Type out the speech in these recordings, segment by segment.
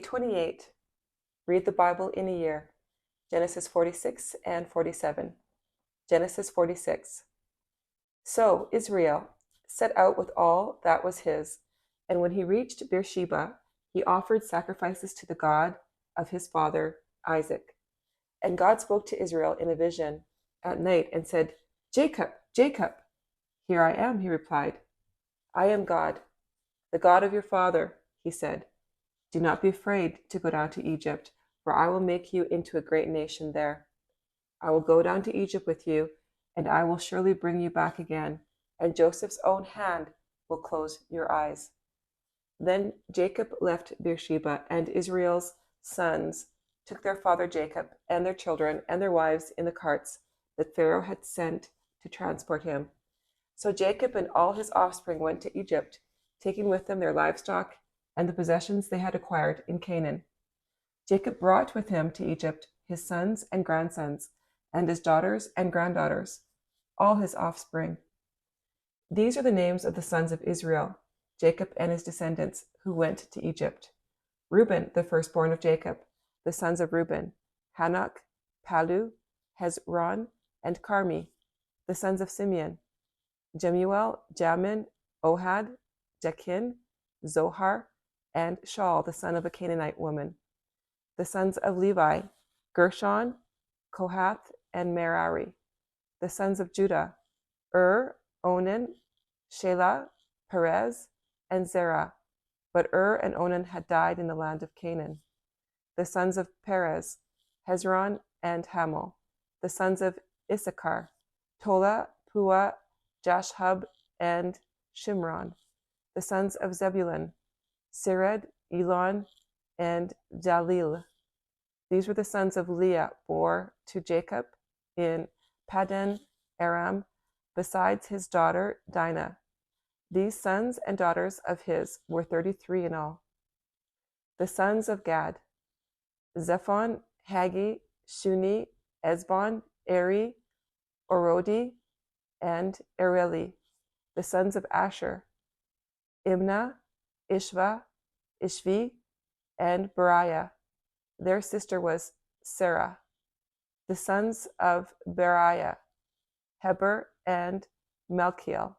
Day 28, Read the Bible in a Year, Genesis 46 and 47. Genesis 46. So Israel set out with all that was his, and when he reached Beersheba, he offered sacrifices to the God of his father Isaac. And God spoke to Israel in a vision at night and said, "Jacob, Jacob." "Here I am," he replied. "I am God, the God of your father," he said. "Do not be afraid to go down to Egypt, for I will make you into a great nation there. I will go down to Egypt with you, and I will surely bring you back again, and Joseph's own hand will close your eyes." Then Jacob left Beersheba, and Israel's sons took their father Jacob and their children and their wives in the carts that Pharaoh had sent to transport him. So Jacob and all his offspring went to Egypt, taking with them their livestock and the possessions they had acquired in Canaan. Jacob brought with him to Egypt his sons and grandsons, and his daughters and granddaughters, all his offspring. These are the names of the sons of Israel, Jacob and his descendants, who went to Egypt. Reuben, the firstborn of Jacob, the sons of Reuben, Hanok, Palu, Hezron, and Carmi, the sons of Simeon, Jemuel, Jamin, Ohad, Jachin, Zohar, and Shaul, the son of a Canaanite woman. The sons of Levi, Gershon, Kohath, and Merari. The sons of Judah, Onan, Shelah, Perez, and Zerah. But and Onan had died in the land of Canaan. The sons of Perez, Hezron, and Hamel. The sons of Issachar, Tola, Pua, Jashhub, and Shimron. The sons of Zebulun, Sered, Elon, and Jalil. These were the sons of Leah bore to Jacob in Paddan Aram, besides his daughter Dinah. These sons and daughters of his were 33 in all. The sons of Gad, Zephon, Hagi, Shuni, Ezbon, Eri, Orodi, and Ereli. The sons of Asher, Imnah, Ishva, Ishvi, and Beriah. Their sister was Sarah. The sons of Beriah, Heber, and Malkiel.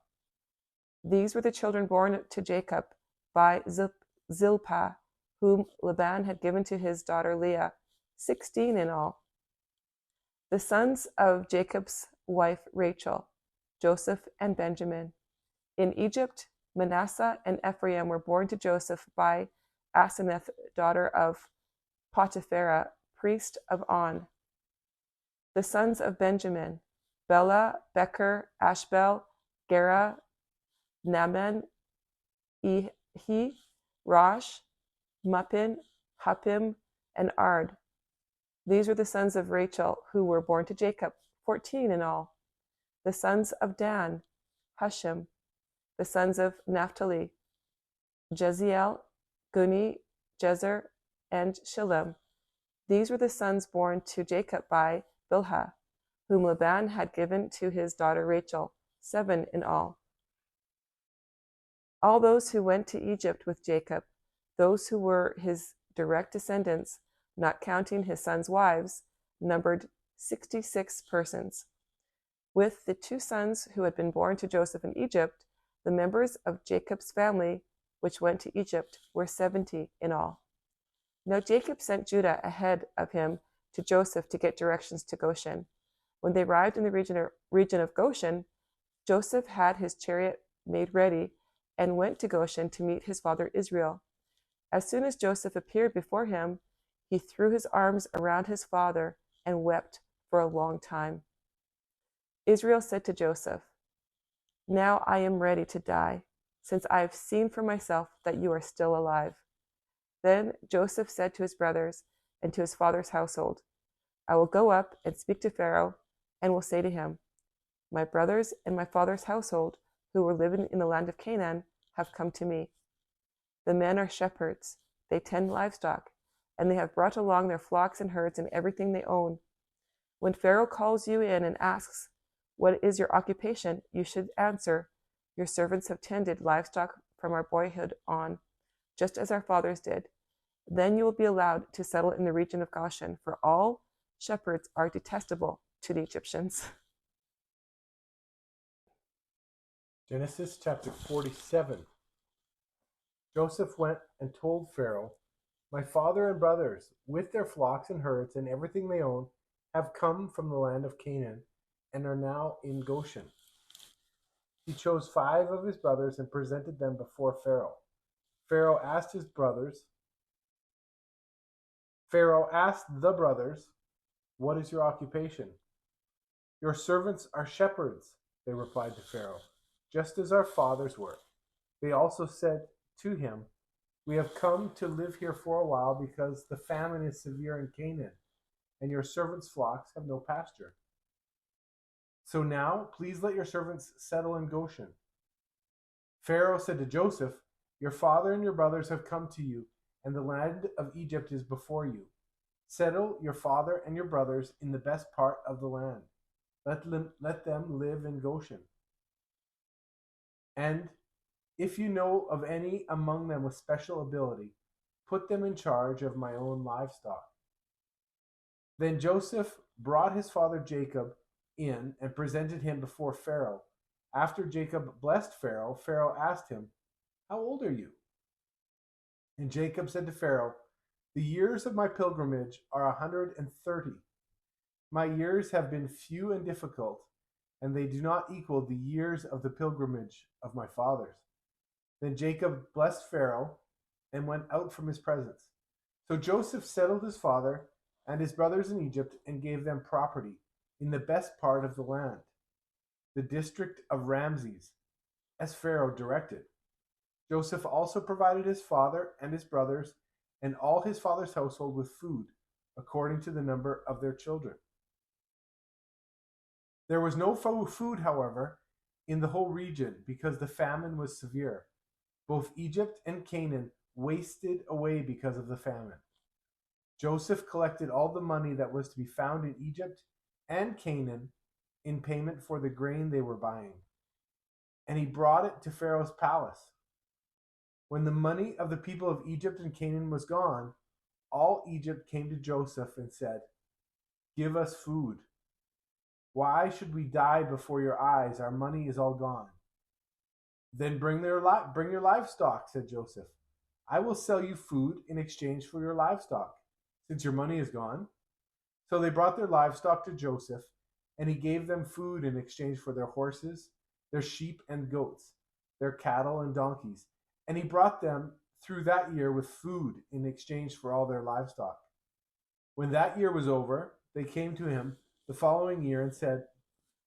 These were the children born to Jacob by Zilpah, whom Laban had given to his daughter Leah, 16 in all. The sons of Jacob's wife Rachel, Joseph and Benjamin. In Egypt, Manasseh and Ephraim were born to Joseph by Asenath, daughter of Potipharah, priest of On. The sons of Benjamin, Bela, Becher, Ashbel, Gera, Naaman, Ehi, Rosh, Muppin, Huppim, and Ard. These were the sons of Rachel, who were born to Jacob, 14 in all. The sons of Dan, Hushim. The sons of Naphtali, Jeziel, Guni, Jezer, and Shillem. These were the sons born to Jacob by Bilhah, whom Laban had given to his daughter Rachel, 7 in all. All those who went to Egypt with Jacob, those who were his direct descendants, not counting his sons' wives, numbered 66 persons. With the 2 sons who had been born to Joseph in Egypt, the members of Jacob's family, which went to Egypt, were 70 in all. Now Jacob sent Judah ahead of him to Joseph to get directions to Goshen. When they arrived in the region of Goshen, Joseph had his chariot made ready and went to Goshen to meet his father Israel. As soon as Joseph appeared before him, he threw his arms around his father and wept for a long time. Israel said to Joseph, "Now I am ready to die, since I have seen for myself that you are still alive." Then Joseph said to his brothers and to his father's household, "I will go up and speak to Pharaoh and will say to him, 'My brothers and my father's household, who were living in the land of Canaan, have come to me. The men are shepherds, they tend livestock, and they have brought along their flocks and herds and everything they own. When Pharaoh calls you in and asks, "What is your occupation?" you should answer, "Your servants have tended livestock from our boyhood on, just as our fathers did, Then you will be allowed to settle in the region of Goshen, for all shepherds are detestable to the Egyptians. Genesis chapter 47. Joseph went and told Pharaoh, "My father and brothers, with their flocks and herds and everything they own, have come from the land of Canaan and are now in Goshen." He chose 5 of his brothers and presented them before Pharaoh. Pharaoh asked the brothers, "What is your occupation?" "Your servants are shepherds," they replied to Pharaoh, "just as our fathers were." They also said to him, "We have come to live here for a while because the famine is severe in Canaan, and your servants' flocks have no pasture. So now, please let your servants settle in Goshen." Pharaoh said to Joseph, "Your father and your brothers have come to you, and the land of Egypt is before you. Settle your father and your brothers in the best part of the land. Let them live in Goshen. And if you know of any among them with special ability, put them in charge of my own livestock." Then Joseph brought his father Jacob in and presented him before Pharaoh. After Jacob blessed Pharaoh, Pharaoh asked him, "How old are you?" And Jacob said to Pharaoh, "The years of my pilgrimage are 130. My years have been few and difficult, and they do not equal the years of the pilgrimage of my fathers." Then Jacob blessed Pharaoh and went out from his presence. So Joseph settled his father and his brothers in Egypt and gave them property in the best part of the land, the district of Ramses, as Pharaoh directed. Joseph also provided his father and his brothers and all his father's household with food, according to the number of their children. There was no food, however, in the whole region because the famine was severe. Both Egypt and Canaan wasted away because of the famine. Joseph collected all the money that was to be found in Egypt and Canaan in payment for the grain they were buying, and he brought it to Pharaoh's palace. When the money of the people of Egypt and Canaan was gone, all Egypt came to Joseph and said, "Give us food. Why should we die before your eyes? Our money is all gone." "Then bring your livestock," said Joseph. "I will sell you food in exchange for your livestock, since your money is gone." So they brought their livestock to Joseph, and he gave them food in exchange for their horses, their sheep and goats, their cattle and donkeys, and he brought them through that year with food in exchange for all their livestock. When that year was over, they came to him the following year and said,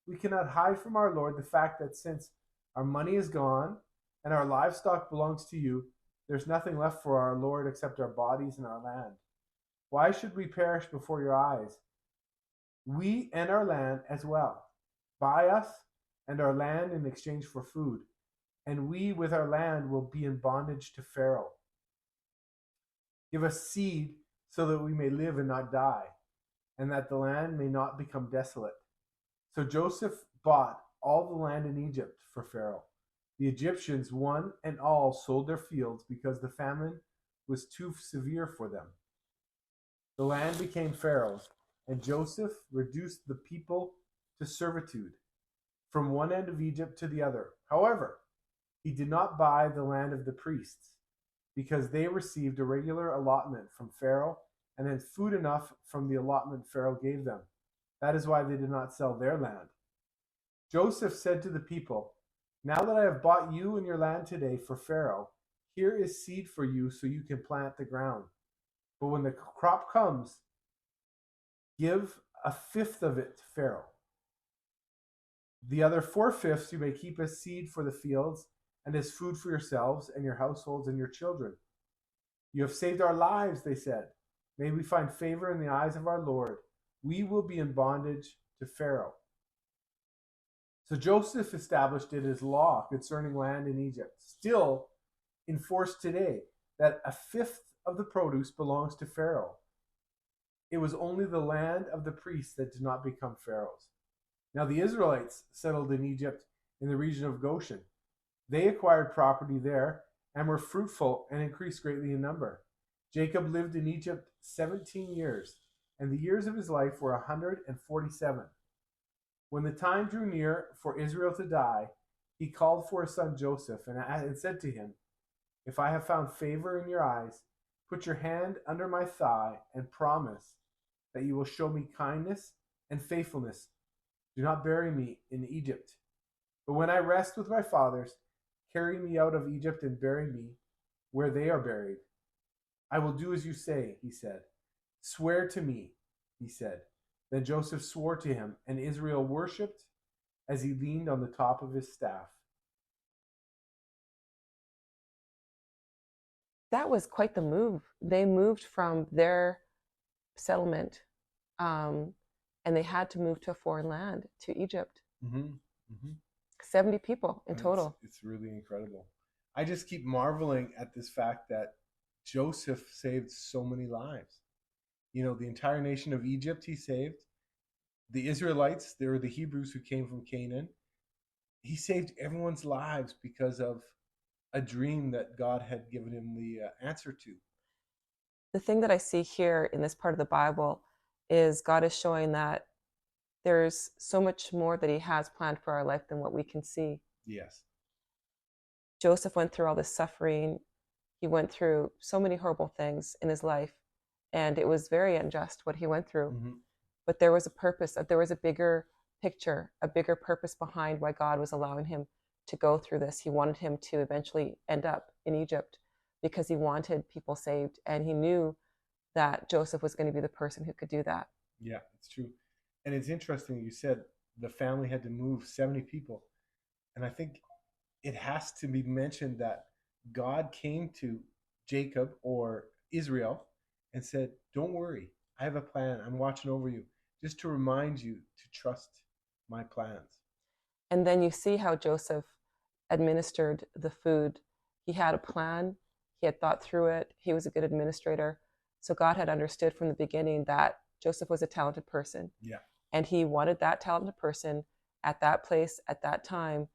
"We cannot hide from our Lord the fact that since our money is gone and our livestock belongs to you, there's nothing left for our Lord except our bodies and our land. Why should we perish before your eyes? We and our land as well. Buy us and our land in exchange for food, and we with our land will be in bondage to Pharaoh. Give us seed so that we may live and not die, and that the land may not become desolate." So Joseph bought all the land in Egypt for Pharaoh. The Egyptians, one and all, sold their fields because the famine was too severe for them. The land became Pharaoh's, and Joseph reduced the people to servitude from one end of Egypt to the other. However, he did not buy the land of the priests, because they received a regular allotment from Pharaoh and had food enough from the allotment Pharaoh gave them. That is why they did not sell their land. Joseph said to the people, "Now that I have bought you and your land today for Pharaoh, here is seed for you so you can plant the ground. But when the crop comes, give a fifth of it to Pharaoh. The other 4/5 you may keep as seed for the fields and as food for yourselves and your households and your children." "You have saved our lives," they said. "May we find favor in the eyes of our Lord. We will be in bondage to Pharaoh." So Joseph established it as law concerning land in Egypt, still in force today, that a fifth of the produce belongs to Pharaoh. It was only the land of the priests that did not become Pharaoh's. Now the Israelites settled in Egypt in the region of Goshen. They acquired property there and were fruitful and increased greatly in number. Jacob lived in Egypt 17 years, and the years of his life were 147. When the time drew near for Israel to die, he called for his son Joseph and said to him, "If I have found favor in your eyes, put your hand under my thigh and promise that you will show me kindness and faithfulness. Do not bury me in Egypt. But when I rest with my fathers, carry me out of Egypt and bury me where they are buried." "I will do as you say," he said. "Swear to me," he said. Then Joseph swore to him, and Israel worshipped as he leaned on the top of his staff. That was quite the move. They moved from their settlement, and they had to move to a foreign land, to Egypt. Mm-hmm. Mm-hmm. 70 people in And total. It's really incredible. I just keep marveling at this fact that Joseph saved so many lives. The entire nation of Egypt he saved. The Israelites, they were the Hebrews who came from Canaan. He saved everyone's lives because of a dream that God had given him the answer to. The thing that I see here in this part of the Bible is God is showing that there's so much more that he has planned for our life than what we can see. Yes. Joseph went through all this suffering. He went through so many horrible things in his life, and it was very unjust what he went through. Mm-hmm. But there was a purpose, there was a bigger picture, a bigger purpose behind why God was allowing him to go through this. He wanted him to eventually end up in Egypt because he wanted people saved, and he knew that Joseph was going to be the person who could do that. Yeah, it's true. And it's interesting, you said the family had to move 70 people. And I think it has to be mentioned that God came to Jacob or Israel and said, "Don't worry, I have a plan. I'm watching over you," just to remind you to trust my plans. And then you see how Joseph administered the food. He had a plan, he had thought through it, he was a good administrator. So God had understood from the beginning that Joseph was a talented person. Yeah. And he wanted that talented person at that place, at that time,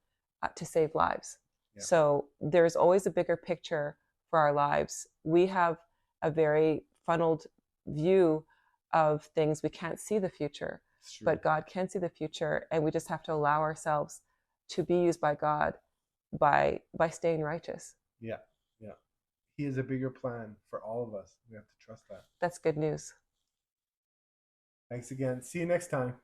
to save lives. Yeah. So there's always a bigger picture for our lives. We have a very funneled view of things. We can't see the future, but God can see the future, and we just have to allow ourselves to be used by God by staying righteous. Yeah, yeah. He has a bigger plan for all of us. We have to trust that. That's good news. Thanks again. See you next time.